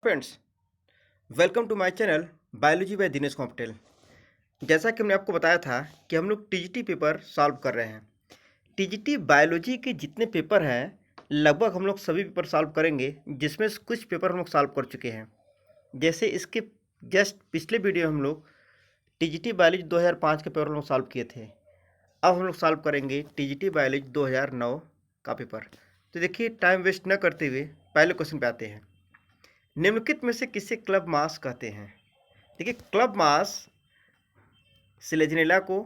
Friends, welcome to my channel biology by Dinesh कॉम्पटेल। जैसा कि हमने आपको बताया था कि हम लोग टीजीटी पेपर सॉल्व कर रहे हैं। टीजीटी बायोलॉजी के जितने पेपर हैं लगभग हम लोग सभी पेपर सॉल्व करेंगे, जिसमें से कुछ पेपर हम लोग सॉल्व कर चुके हैं। जैसे इसके जस्ट पिछले वीडियो हम लोग टीजीटी बायोलॉजी 2005 के पेपर हम लोग सॉल्व किए थे। अब हम लोग सॉल्व करेंगे टीजीटी बायोलॉजी 2009 का पेपर। तो देखिए, टाइम वेस्ट न करते हुए पहले क्वेश्चन पे आते हैं। निम्नलिखित में से किसे क्लब मास कहते हैं? देखिए, क्लब मास सिलेजनेला को,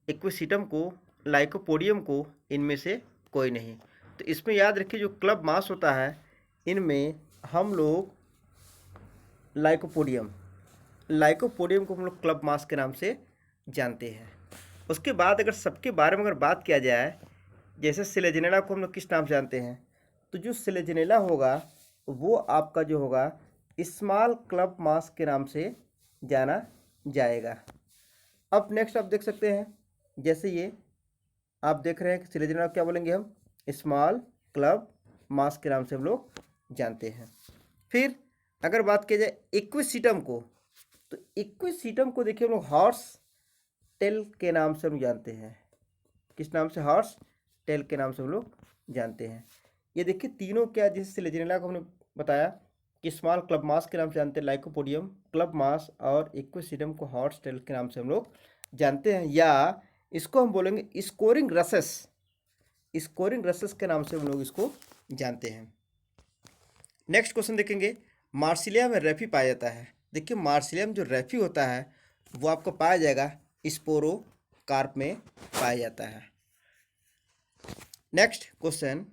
इक्विसिटम को, लाइकोपोडियम को, इनमें से कोई नहीं। तो इसमें याद रखिए, जो क्लब मास होता है इनमें हम लोग लाइकोपोडियम लाइकोपोडियम को हम लोग क्लब मास के नाम से जानते हैं। उसके बाद अगर सबके बारे में अगर बात किया जाए, जैसे सिलेजनेला को हम लोग किस नाम से जानते हैं, तो जो सिलेजनेला होगा वो आपका जो होगा स्मॉल क्लब मास के नाम से जाना जाएगा। अब नेक्स्ट आप देख सकते हैं, जैसे ये आप देख रहे हैं कि सिलेजनेला क्या बोलेंगे हम, स्मॉल क्लब मास के नाम से हम लोग जानते हैं। फिर अगर बात की जाए इक्विसिटम को, तो इक्विसिटम को देखिए हम लोग हॉर्स टेल के नाम से हम जानते हैं। किस नाम से? हॉर्स टेल के नाम से हम लोग जानते हैं। ये देखिए तीनों क्या, जैसे सिलेजनेला को हमने बताया कि स्मॉल क्लब मास के नाम से जानते हैं, लाइकोपोडियम क्लब मास और इक्विसिटम को हॉर्स टेल के नाम से हम लोग जानते हैं, या इसको हम बोलेंगे स्कोरिंग रसेस के नाम से हम लोग इसको जानते हैं। नेक्स्ट क्वेश्चन देखेंगे, मार्सिलिया में रेफी पाया जाता है। देखिए, मार्सिलिया में जो रेफी होता है वो आपको पाया जाएगा स्पोरोकार्प में पाया जाता है। नेक्स्ट क्वेश्चन,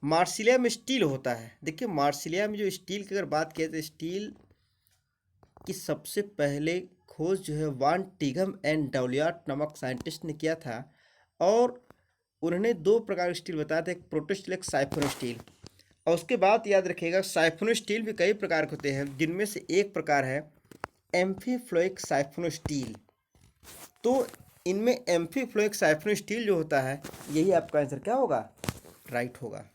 मार्सिलिया में स्टील होता है। देखिए, मार्सिलिया में जो स्टील की अगर बात किया तो स्टील की सबसे पहले खोज जो है वान टिघम एंड डाउलियार्ट नामक साइंटिस्ट ने किया था, और उन्होंने दो प्रकार के स्टील बताया था, एक प्रोटो स्टील, एक साइफोन स्टील। और उसके बाद याद रखिएगा, साइफोन स्टील भी कई प्रकार के होते हैं, जिनमें से एक प्रकार है एम्फीफ्लोइक साइफोन स्टील। तो इनमें एम्फीफ्लोइक साइफोन स्टील जो होता है, यही आपका आंसर क्या होगा? राइट होगा।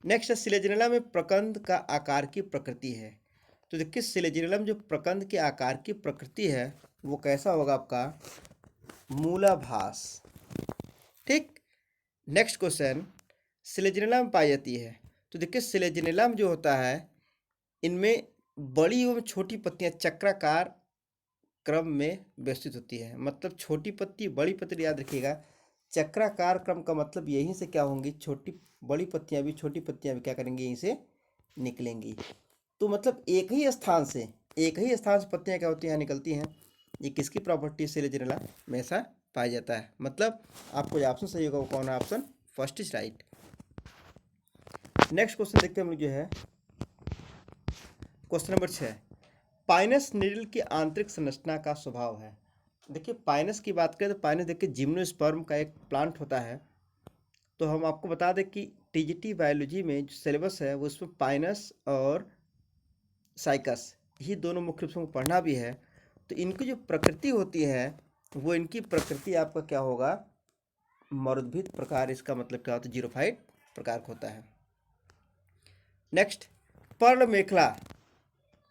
नेक्स्ट है, सिलेजनेला में प्रकंद का आकार की प्रकृति है। तो देखिए, सिलेजनेला में जो प्रकंद के आकार की प्रकृति है वो कैसा होगा? आपका मूलाभास। ठीक। नेक्स्ट क्वेश्चन, सिलेजनेला में पाई जाती है। तो देखिए, सिलेजनेला में जो होता है इनमें बड़ी एवं छोटी पत्तियां चक्राकार क्रम में व्यवस्थित होती है। मतलब छोटी पत्ती बड़ी पत्ती, याद रखिएगा, चक्राकार क्रम का मतलब यहीं से क्या होंगी, छोटी बड़ी पत्तियां भी, छोटी पत्तियां भी क्या करेंगी, यहीं से निकलेंगी। तो मतलब एक ही स्थान से पत्तियां क्या होती हैं, निकलती हैं। ये किसकी प्रॉपर्टी? सिलेजनेला में ऐसा पाया जाता है। मतलब आपको जो ऑप्शन सही होगा वो कौन है? Option first is right. Next question देखते हैं हम लोग, जो है क्वेश्चन नंबर 6, पाइनस नीडल की आंतरिक संरचना का स्वभाव है। देखिए, पाइनस की बात करें तो पाइनस देखिए जिम्नोस्पर्म का एक प्लांट होता है। तो हम आपको बता दें कि टीजीटी बायोलॉजी में जो सिलेबस है वो उसमें पाइनस और साइकस ही दोनों मुख्य रूप से पढ़ना भी है। तो इनकी जो प्रकृति होती है वो, इनकी प्रकृति आपका क्या होगा? मरुद्भिद प्रकार। इसका मतलब क्या होता है? जीरोफाइट प्रकार का होता है। नेक्स्ट, पर्ल मेखला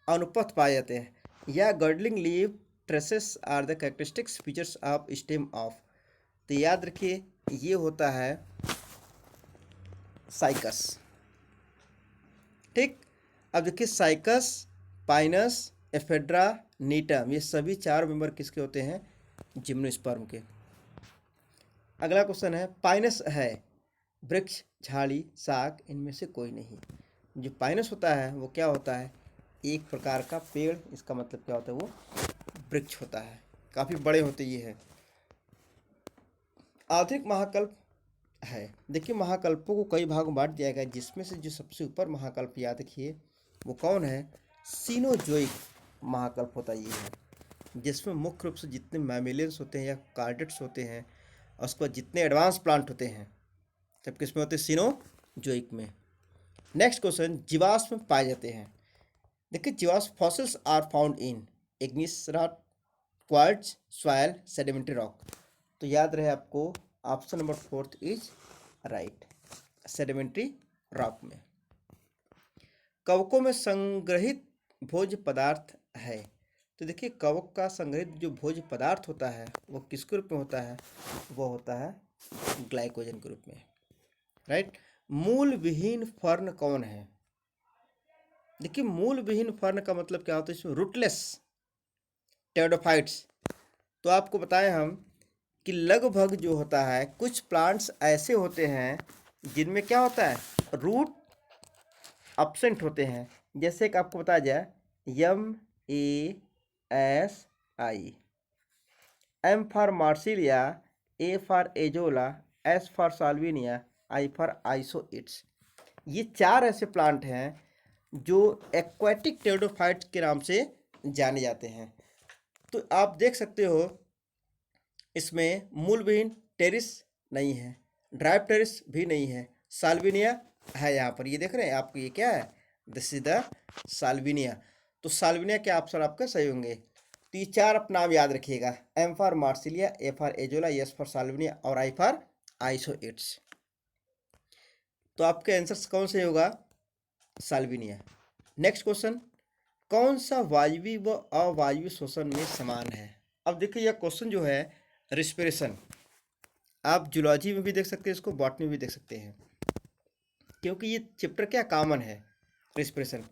अनुपथ पाए जाते हैं, या girdling leaf traces are the characteristics features of stem of. तो याद रखिए, ये होता है साइकस। ठीक। अब देखिए, साइकस, पाइनस, एफेड्रा, नीटम, ये सभी चार मेंबर किसके होते हैं? जिम्नोस्पर्म के। अगला क्वेश्चन है, पाइनस है वृक्ष, झाड़ी, शाक, इनमें से कोई नहीं। जो पाइनस होता है वो क्या होता है? एक प्रकार का पेड़। इसका मतलब क्या होता है? वो वृक्ष होता है, काफ़ी बड़े होते ये है। आधुनिक महाकल्प है। देखिए, महाकल्पों को कई भागों में बांट दिया गया है, जिसमें से जो सबसे ऊपर महाकल्प याद रखिए वो कौन है? सीनोजोइक महाकल्प होता ये है, जिसमें मुख्य रूप से जितने मैमेलियंस होते हैं या कार्डेट्स होते हैं, और उसके बाद जितने एडवांस प्लांट होते हैं, सब किसमें होते हैं? सीनोजोइक में। नेक्स्ट क्वेश्चन, जीवाश्म पाए जाते हैं। देखिए, जीवाश्म fossils are found in igneous rock, quartz, soil, sedimentary rock. तो याद रहे आपको, option number fourth is right, sedimentary rock में। कवकों में संग्रहित भोज्य पदार्थ है। तो देखिए कवक का संग्रहित जो भोज्य पदार्थ होता है वो किसके रूप में होता है, वो होता है ग्लाइकोजन के रूप में, राइट। मूल विहीन फर्न कौन है? देखिए मूल विहीन फर्न का मतलब क्या होता है, इसमें रूटलेस टेरिडोफाइट्स। तो आपको बताएं हम कि लगभग जो होता है कुछ प्लांट्स ऐसे होते हैं जिनमें क्या होता है, रूट अब्सेंट होते हैं। जैसे कि आपको बताया जाए MASI, M for marsilea, A for azolla, S for salvinia, I for isoetes. ये 4 ऐसे प्लांट हैं जो एक्वाटिक टेरिडोफाइट्स के नाम से जाने जाते हैं। तो आप देख सकते हो इसमें मूलविहीन टेरिस नहीं है, ड्राइव टेरिस भी नहीं है, साल्विनिया है यहाँ पर, ये देख रहे हैं आपको, ये क्या है, दिस इज द साल्विनिया। तो साल्विनिया के ऑप्शन आपका सही होंगे। तो ये 4 आप नाम याद रखिएगा, M for marsilea, A for azolla, S for Salvinia और I फॉर आइसोइट्स। तो आपके आंसर कौन से होगा, साल्विनिया। नेक्स्ट क्वेश्चन, कौन सा वायवीय व अवायवीय श्वसन में समान है? अब देखिए यह क्वेश्चन जो है रिस्पिरेशन, आप जूलॉजी में भी देख सकते हैं इसको, बॉटनी में भी देख सकते हैं, क्योंकि ये चैप्टर क्या कॉमन है, रिस्पिरेशन।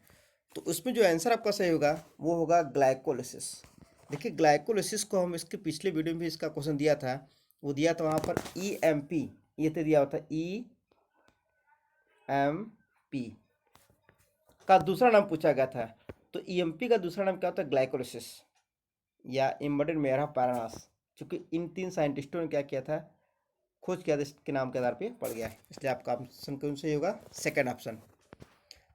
तो उसमें जो आंसर आपका सही होगा वो होगा ग्लाइकोलिसिस। देखिए ग्लाइकोलिसिस को हम इसके पिछले वीडियो में भी इसका क्वेश्चन दिया था, वो दिया था वहाँ पर EMP, ये तो दिया होता EMP का दूसरा नाम पूछा गया था। तो EMP का दूसरा नाम क्या होता है, ग्लाइकोलिसिस या इम्बडेड मेरा पैरानास। चूंकि इन 3 साइंटिस्टों ने क्या किया था, खोज किया था, इसके नाम के आधार पे पड़ गया है, इसलिए आपका ऑप्शन कौन से होगा, सेकंड ऑप्शन।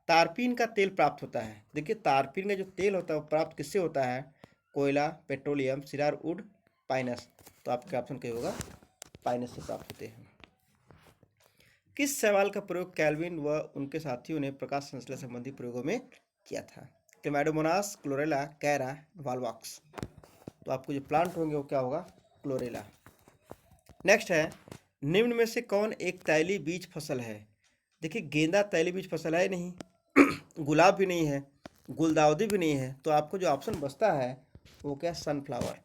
तारपीन का तेल प्राप्त होता है, देखिए तारपीन का जो तेल होता है वो प्राप्त किससे होता है, कोयला, पेट्रोलियम, सिरार वुड, पाइनस। तो आपका ऑप्शन क्या होगा, पाइनस से प्राप्त होते हैं। किस सवाल का प्रयोग कैल्विन व उनके साथियों ने प्रकाश संश्लेषण संबंधी प्रयोगों में किया था, क्लेमाइडोमोनास, क्लोरेला, कैरा, वाल्वॉक्स। तो आपको जो प्लांट होंगे वो क्या होगा, क्लोरेला। नेक्स्ट है, निम्न में से कौन एक तैली बीज फसल है? देखिए गेंदा तैली बीज फसल है नहीं, गुलाब भी नहीं है, गुलदाउदी भी नहीं है, तो आपको जो ऑप्शन बचता है वो क्या, सनफ्लावर।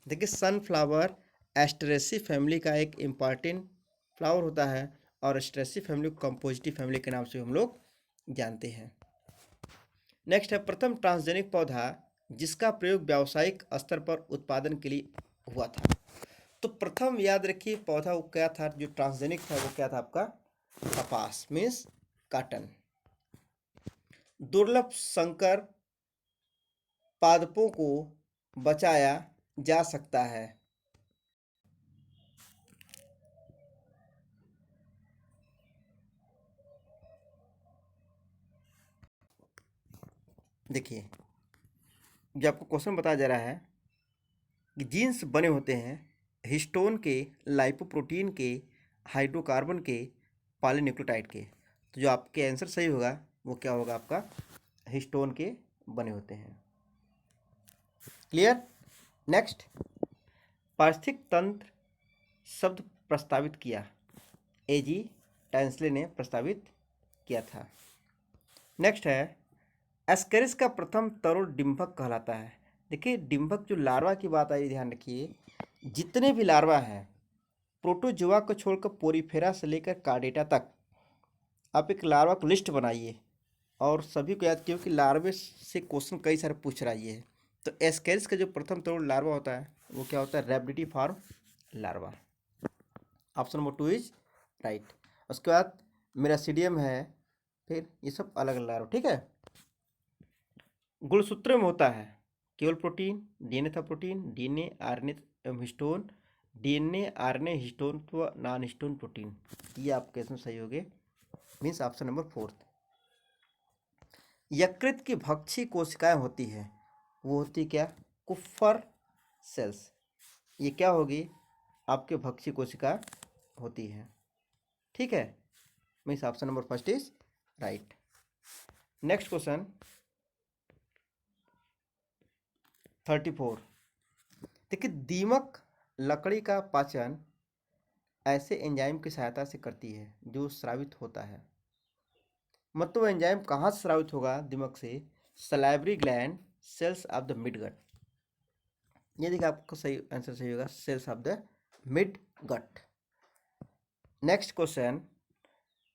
देखिए सनफ्लावर एस्ट्रेसी फैमिली का एक इम्पॉर्टेंट फ्लावर होता है, और एस्ट्रेसी फैमिली को कंपोजिटी फैमिली के नाम से हम लोग जानते हैं। नेक्स्ट है, प्रथम ट्रांसजेनिक पौधा जिसका प्रयोग व्यावसायिक स्तर पर उत्पादन के लिए हुआ था। तो प्रथम याद रखिए पौधा वो क्या था जो ट्रांसजेनिक था, वो क्या था आपका, कपास मीन्स कॉटन। दुर्लभ संकर पादपों को बचाया जा सकता है। देखिए जो आपको क्वेश्चन बताया जा रहा है कि जीन्स बने होते हैं हिस्टोन के, लाइपोप्रोटीन के, हाइड्रोकार्बन के, पॉलीन्यूक्लियोटाइड के। तो जो आपके आंसर सही होगा वो क्या होगा आपका, हिस्टोन के बने होते हैं। क्लियर। नेक्स्ट, पारिस्थितिक तंत्र शब्द प्रस्तावित किया, AG टाइंसले ने प्रस्तावित किया था। नेक्स्ट है, एस्केरिस का प्रथम तरुण डिंभक कहलाता है। देखिए डिंभक जो लार्वा की बात आई, ध्यान रखिए जितने भी लार्वा हैं प्रोटोजोआ को छोड़कर पोरीफेरा से लेकर कार्डेटा तक, आप एक लार्वा की लिस्ट बनाइए और सभी को याद किया कि लार्वे से क्वेश्चन कई सारे पूछ रहा है। तो एस्केरिस का जो प्रथम तरुण लार्वा होता है वो क्या होता है, rhabditiform larva. Option number 2 is right. उसके बाद मेरासीडियम है, फिर ये सब अलग अलग लार्वा, ठीक है। गुणसूत्र में होता है केवल प्रोटीन, DNA था प्रोटीन, DNA RNA एवं हिस्टोन, DNA RNA हिस्टोन तो नॉन हिस्टोन प्रोटीन। ये आपके इसमें सही हो गए, मीन्स ऑप्शन नंबर 4। यकृत की भक्षी कोशिकाएं होती है, वो होती क्या, कुफर सेल्स। ये क्या होगी, आपके भक्षी कोशिका होती है, ठीक है। Means option number first is right. Next question 34। देखिए दीमक लकड़ी का पाचन ऐसे एंजाइम की सहायता से करती है जो स्रावित होता है। मतलब वो एंजाइम कहाँ से स्रावित होगा दिमाग से? Salivary gland, cells of the mid gut. ये देखिए आपको सही आंसर सही होगा, cells of the mid gut. Next question,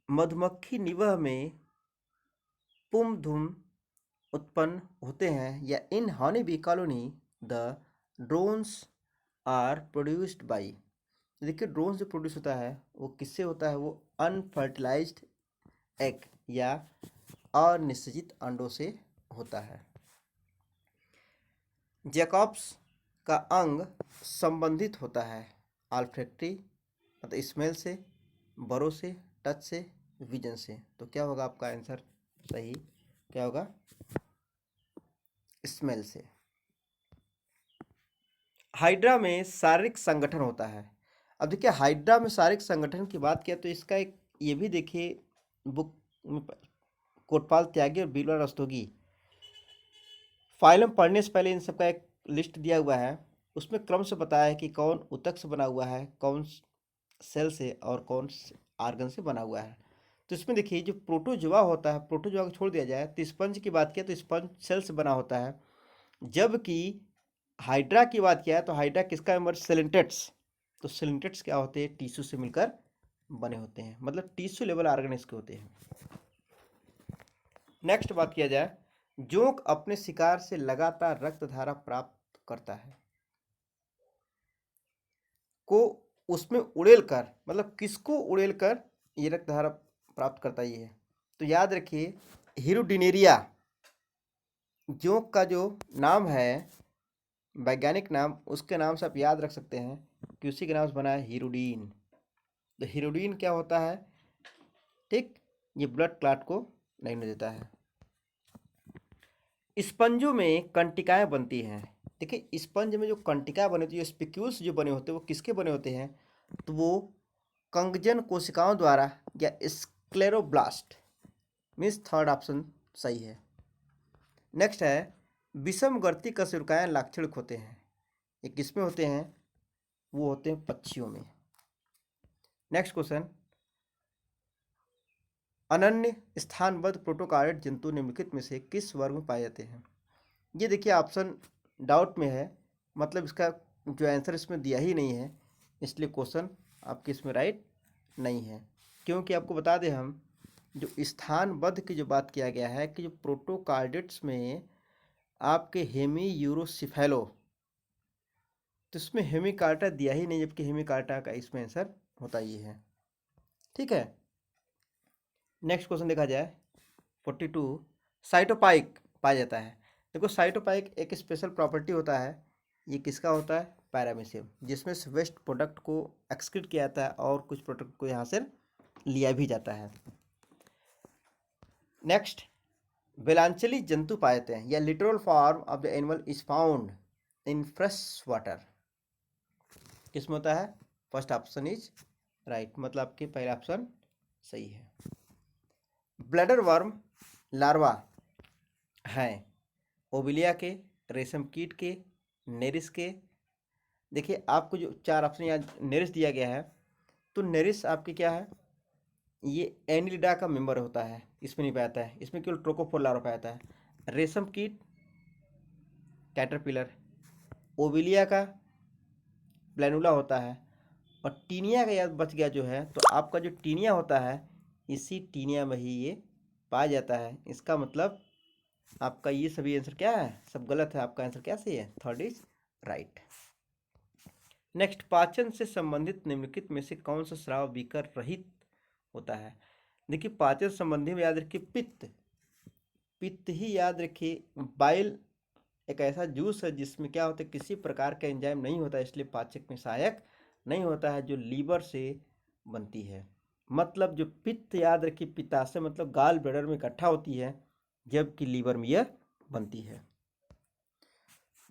मधुमक्खी निवह में पुम उत्पन्न होते हैं या in honey bee colony the drones are produced by. देखिए ड्रोन जो प्रोड्यूस होता है वो किससे होता है? वो अनफर्टिलाइज्ड एग या अनिषेचित अंडों से होता है। जैकब्स का अंग संबंधित होता है ऑल्फैक्टरी मतलब स्मेल से, बरो से, टच से, विजन से। तो क्या होगा आपका आंसर सही? क्या होगा? स्मेल से। हाइड्रा में शारीरिक संगठन होता है। अब देखिए हाइड्रा में शारीरिक संगठन की बात किया तो इसका एक ये भी देखिए बुक में कोटपाल त्यागी और बीरबल रस्तोगी फाइलम पढ़ने से पहले इन सबका एक लिस्ट दिया हुआ है, उसमें क्रम से बताया है कि कौन ऊतक से बना हुआ है, कौन सेल से और कौन आर्गन से बना हुआ है। तो इसमें देखिए जो प्रोटोजोआ होता है, प्रोटोजोआ को छोड़ दिया जाए तो स्पंज की बात किया तो स्पंज सेल से बना होता है, जबकि हाइड्रा की बात किया है तो हाइड्रा किसका मेंबर? सिलेंटेट्स। तो सिलेंटेट्स क्या होते हैं? टिश्यू से मिलकर बने होते हैं, मतलब टिश्यू लेवल आर्गन इसके होते हैं। नेक्स्ट बात किया जाए, जोंक अपने शिकार से लगातार रक्त धारा प्राप्त करता है को उसमें उड़ेल कर, मतलब किसको उड़ेल कर ये रक्त धारा प्राप्त करता ही है? तो याद रखिए हीरोडिनेरिया जोंक का जो नाम है, वैज्ञानिक नाम, उसके नाम से आप याद रख सकते हैं कि उसी के नाम से बना है हीरोडीन। तो हीरोडीन क्या होता है? ठीक, ये ब्लड क्लॉट को नहीं होने देता है। स्पंजों में कंटिकाएं बनती हैं। देखिए स्पंज में जो कंटिकाएं बनी होती है, स्पिक्यूल्स जो बने होते हैं, वो किसके बने होते हैं? तो वो कंगजन कोशिकाओं द्वारा या स्क्लेरोब्लास्ट, मीन्स थर्ड ऑप्शन सही है। नेक्स्ट है विषमवर्ती कशेरुकाएं लाक्षणिक होते हैं। ये किसमें होते हैं? वो होते हैं पक्षियों में। नेक्स्ट क्वेश्चन, अनन्य स्थानबद्ध प्रोटोकार्योट जंतु निम्नलिखित में से किस वर्ग में पाए जाते हैं? ये देखिए ऑप्शन डाउट में है, मतलब इसका जो आंसर इसमें दिया ही नहीं है, इसलिए क्वेश्चन आपके इसमें राइट नहीं है। क्योंकि आपको बता दें हम, जो स्थानबद्ध की जो बात किया गया है कि जो प्रोटोकार्डिट्स में आपके हेमी यूरोसिफेलो, तो इसमें हेमिकार्टा दिया ही नहीं, जबकि हेमिकार्टा का इसमें आंसर होता ही है। ठीक है, नेक्स्ट क्वेश्चन देखा जाए 42, साइटोपाइक पाया जाता है। देखो साइटोपाइक एक स्पेशल प्रॉपर्टी होता है, ये किसका होता है? पैरामीशियम, जिसमें से वेस्ट प्रोडक्ट को एक्सक्रीट किया जाता है और कुछ प्रोडक्ट को यहाँ से लिया भी जाता है। नेक्स्ट, बेलांचली जंतु पाए जाते हैं या literal form of the animal is found in fresh water, किसमें होता है? फर्स्ट ऑप्शन इज राइट, मतलब आपके पहला ऑप्शन सही है। ब्लैडर वर्म लार्वा हैं ओबिलिया के, रेशम कीट के, नेरिस के। देखिए आपको जो चार ऑप्शन यहाँ नेरिस दिया गया है, तो नेरिस आपकी क्या है? ये एनिलिडा का मेंबर होता है, इसमें नहीं पाता है, इसमें केवल ट्रोकोफोर लार्वा पाता है। रेशम कीट कैटरपिलर, ओबिलिया का प्लैनुला होता है, और टीनिया का याद बच गया जो है, तो आपका जो टीनिया होता है इसी टीनिया में ही ये पाया जाता है। इसका मतलब आपका ये सभी आंसर क्या है? सब गलत है, आपका आंसर क्या सही है? Third is right. नेक्स्ट, पाचन से संबंधित निम्नलिखित में से कौन सा स्राव विकर रहित होता है? देखिए पाचन संबंधी में याद रखिए पित्त, पित्त ही याद रखिए। बाइल एक ऐसा जूस है जिसमें क्या होता है, किसी प्रकार का एंजाइम नहीं होता, इसलिए पाचक में सहायक नहीं होता है, जो लीवर से बनती है। मतलब जो पित्त याद रखिए, पित्ताशय मतलब गाल ब्लैडर में इकट्ठा होती है, जबकि लीवर में यह बनती है।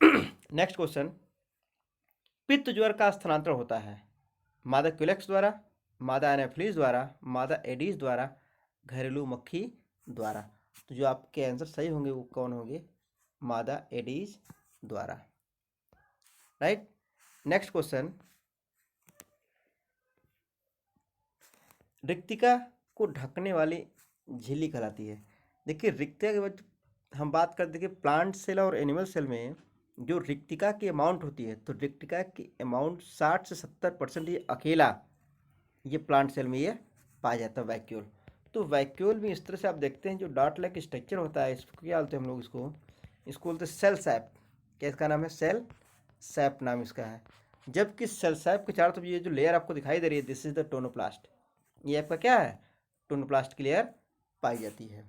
नेक्स्ट क्वेश्चन, पित्त ज्वर का स्थानांतरण होता है मादा क्यूलेक्स द्वारा, मादा एनाफिलीज द्वारा, मादा एडीज द्वारा, घरेलू मक्खी द्वारा। तो जो आपके आंसर सही होंगे वो कौन होंगे? मादा एडीज द्वारा, राइट। नेक्स्ट क्वेश्चन, रिक्तिका को ढकने वाली झिल्ली कहलाती है। देखिए रिक्तिका के बाद हम बात करते देखिए प्लांट सेल और एनिमल सेल में जो रिक्तिका की अमाउंट होती है, तो रिक्तिका की अमाउंट 60 से 70% ये अकेला ये प्लांट सेल में ये पाया जाता है वैक्यूल। तो वैक्यूल में इस तरह से आप देखते हैं जो डॉट लाइक स्ट्रक्चर होता है, इसको क्या बोलते हैं हम लोग, इसको बोलते हैं सेल सैप। क्या इसका नाम है? सेल सैप नाम इसका है। जबकि सेल सैप के चारों तरफ ये जो लेयर आपको दिखाई दे रही है, दिस इज द टोनोप्लास्ट, ये आपका क्या है? टोनोप्लास्ट की लेयर पाई जाती है।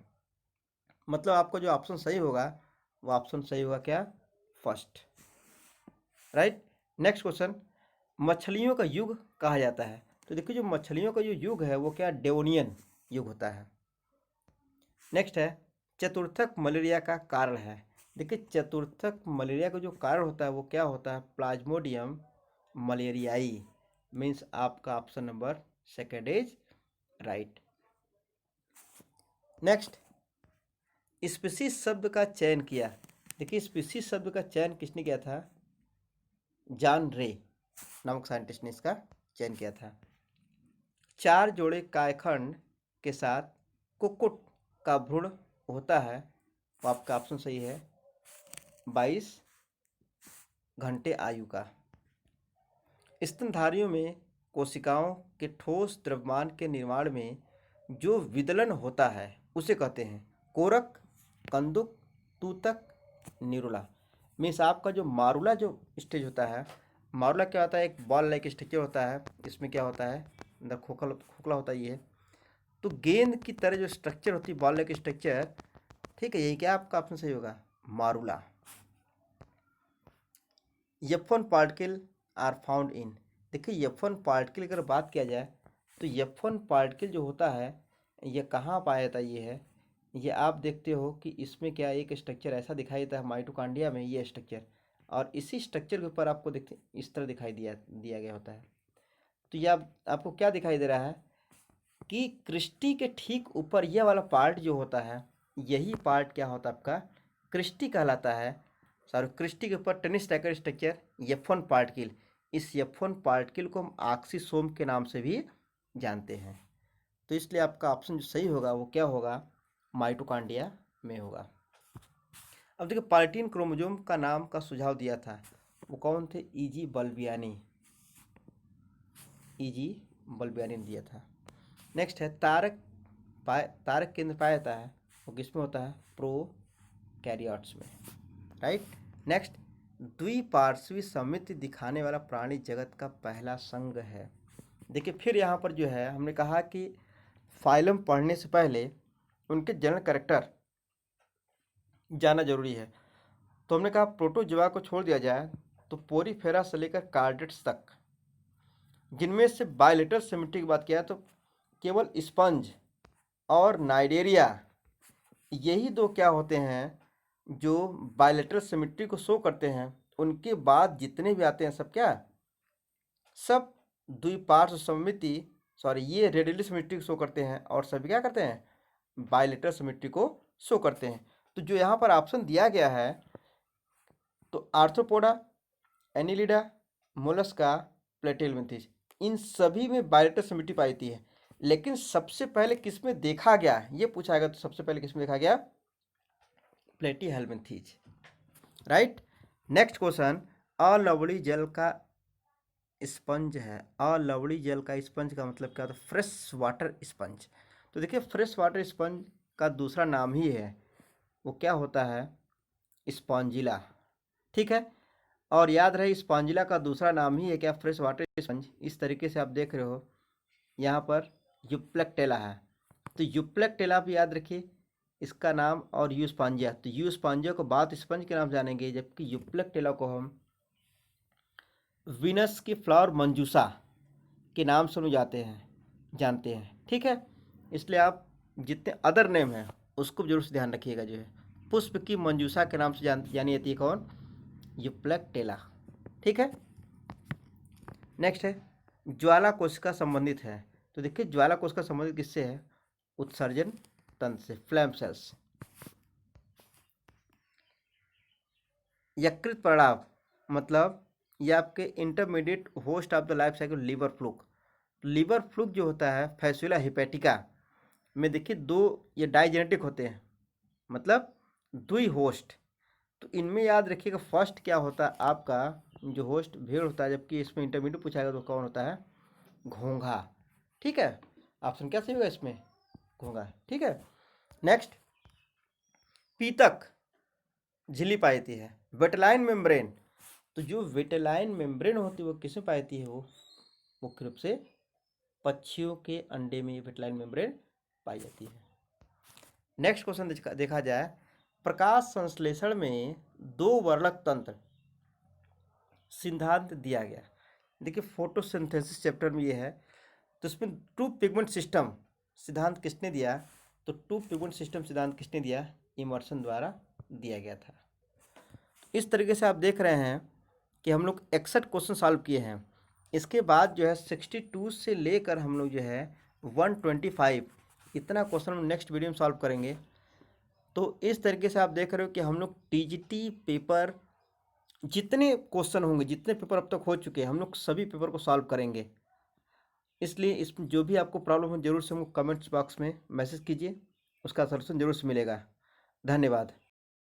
मतलब आपका जो ऑप्शन सही होगा वो ऑप्शन सही होगा क्या? First, right. नेक्स्ट क्वेश्चन, मछलियों का युग कहा जाता है। तो देखिए जो मछलियों का जो युग है वो क्या? डेवोनियन युग होता है। नेक्स्ट है चतुर्थक मलेरिया का कारण है। देखिए चतुर्थक मलेरिया का जो कारण होता है वो क्या होता है? प्लाज्मोडियम मलेरियाई। मीन्स आपका option number second is right. Next, species शब्द का चयन किया। देखिए स्पीसीज शब्द का चयन किसने किया था? जॉन रे नामक साइंटिस्ट ने इसका चयन किया था। 4 जोड़े कायखंड के साथ कुक्कुट का भ्रूण होता है, तो आपका ऑप्शन सही है 22 घंटे आयु का। स्तनधारियों में कोशिकाओं के ठोस द्रव्यमान के निर्माण में जो विदलन होता है उसे कहते हैं कोरक, कंदुक, तूतक, निरुला। मीन्स आपका जो मारुला जो स्टेज होता है, मारुला क्या होता है? एक बॉल लाइक स्ट्रक्चर होता है। इसमें क्या होता है? अंदर खोखला खोखला होता है ये। तो गेंद की तरह जो स्ट्रक्चर होती है बॉल लाइक स्ट्रक्चर, ठीक है, यही क्या आपका ऑप्शन सही होगा? Marula. F1 particle are found in. देखिए F1 पार्टिकल अगर बात किया जाए तो F1 पार्टिकल जो होता है ये कहाँ पाया जाता है? ये है, ये आप देखते हो कि इसमें क्या एक स्ट्रक्चर ऐसा दिखाई देता है माइटोकॉन्ड्रिया में, ये स्ट्रक्चर, और इसी स्ट्रक्चर के ऊपर आपको देखते इस तरह दिखाई दिया गया होता है। तो ये आपको क्या दिखाई दे रहा है कि क्रिस्टी के ठीक ऊपर यह वाला पार्ट जो होता है, यही पार्ट क्या होता है? आपका क्रिस्टी कहलाता है। सॉरी, क्रिस्टी के ऊपर tennis Tacker structure F1 particle, इस F1 पार्टिकल को हम ऑक्सीसोम के नाम से भी जानते हैं। तो इसलिए आपका ऑप्शन जो सही होगा वो क्या होगा? माइटोकॉन्ड्रिया में होगा। अब देखिए पार्टीन क्रोमोसोम का नाम का सुझाव दिया था, वो कौन थे? E.G. बल्बियानी। E.G. बल्बियानी ने दिया था। नेक्स्ट है तारक केंद्र पाया जाता है, वो किसमें होता है? प्रोकैरियोट्स में, राइट। नेक्स्ट, द्विपार्श्वी सममिति दिखाने वाला प्राणी जगत का पहला संघ है। देखिए फिर यहाँ पर जो है हमने कहा कि फाइलम पढ़ने से पहले उनके जनरल कैरेक्टर जानना जरूरी है। तो हमने कहा प्रोटोजोआ को छोड़ दिया जाए तो पोरीफेरा से लेकर कार्डेट्स तक, जिनमें से बायलेटरल सिमेट्री की बात किया तो केवल स्पंज और नाइडेरिया, यही दो क्या होते हैं जो बायलेटरल सिमेट्री को शो करते हैं। उनके बाद जितने भी आते हैं सब क्या? सब द्विपार्श्व सममिति, सॉरी ये रेडियली सिमेट्री को शो करते हैं, और सभी क्या करते हैं? बायलेटरल सिमेट्री को शो करते हैं। तो जो यहाँ पर ऑप्शन दिया गया है, तो आर्थ्रोपोडा, एनिलिडा, मोलस्का, प्लेटेलमिंथिस, इन सभी में बायलेटरल सिमेट्री पाई जाती है। लेकिन सबसे पहले किसमें देखा गया ये पूछा गया, तो सबसे पहले किसमें देखा गया? प्लेटीहेल्मिंथीज, राइट। नेक्स्ट क्वेश्चन, अलवणी जल का स्पंज है। अलवणी जल का स्पंज का मतलब क्या होता है? Fresh water sponge. तो देखिए फ्रेश वाटर स्पंज का दूसरा नाम ही है, वो क्या होता है? स्पॉन्जिला, ठीक है। और याद रहे स्पॉन्जिला का दूसरा नाम ही है क्या? Fresh water sponge. इस तरीके से आप देख रहे हो यहाँ पर यूप्लेक्टेला है, तो यूप्लेक्टेला भी याद रखिए इसका नाम, और यूस्पांजिया, तो यूस्पांजिया को बात स्पंज के नाम जानेंगे, जबकि यूप्लेक्टेला को हम वीनस की फ्लावर मंजूसा के नाम से जानते हैं, ठीक है। इसलिए आप जितने अदर नेम हैं उसको जरूर से ध्यान रखिएगा। जो है पुष्प की मंजूसा के नाम से जानी जाती है कौन? यूप्लेक्टेला, ठीक है। नेक्स्ट है ज्वाला कोशिका संबंधित है। तो देखिए ज्वाला कोशिका संबंधित किससे है? उत्सर्जन तंत्र से, फ्लैम सेल्स। यकृत पड़ाव मतलब ये आपके intermediate host of the life cycle liver fluke. Liver fluke जो होता है फैसुला हिपैटिका में देखिए दो ये डाइजेनेटिक होते हैं, मतलब दुई होस्ट। तो इनमें याद रखिएगा फर्स्ट क्या होता है आपका, जो होस्ट भेड़ होता है, जबकि इसमें इंटरमीडिएट पूछाएगा तो कौन होता है, घोंघा। ठीक है, ऑप्शन क्या सही होगा इसमें, घोंघा। ठीक है, नेक्स्ट, पीतक झिल्ली पाई जाती है। वेटेलाइन मेम्ब्रेन, तो जो वेटेलाइन मेम्ब्रेन होती है वो किसमें पाई जाती है, वो मुख्य रूप से पक्षियों के अंडे में वेटेलाइन मेम्ब्रेन पाई जाती है। नेक्स्ट क्वेश्चन देखा जाए, प्रकाश संश्लेषण में दो वर्णक तंत्र सिद्धांत दिया गया। देखिए फोटोसिंथेसिस चैप्टर में ये है, तो इसमें टू पिगमेंट सिस्टम सिद्धांत किसने दिया, तो टू पिगमेंट सिस्टम सिद्धांत किसने दिया, इमर्सन द्वारा दिया गया था। इस तरीके से आप देख रहे हैं कि हम लोग 61 क्वेश्चन सॉल्व किए हैं। इसके बाद जो है 62 से लेकर हम लोग जो है 125 इतना क्वेश्चन हम नेक्स्ट वीडियो में सॉल्व करेंगे। तो इस तरीके से आप देख रहे हो कि हम लोग टीजीटी पेपर जितने क्वेश्चन होंगे, जितने पेपर अब तक हो चुके हैं, हम लोग सभी पेपर को सॉल्व करेंगे। इसलिए इसमें जो भी आपको प्रॉब्लम हो जरूर से हमको कमेंट्स बॉक्स में मैसेज कीजिए, उसका सलूशन जरूर से मिलेगा। धन्यवाद।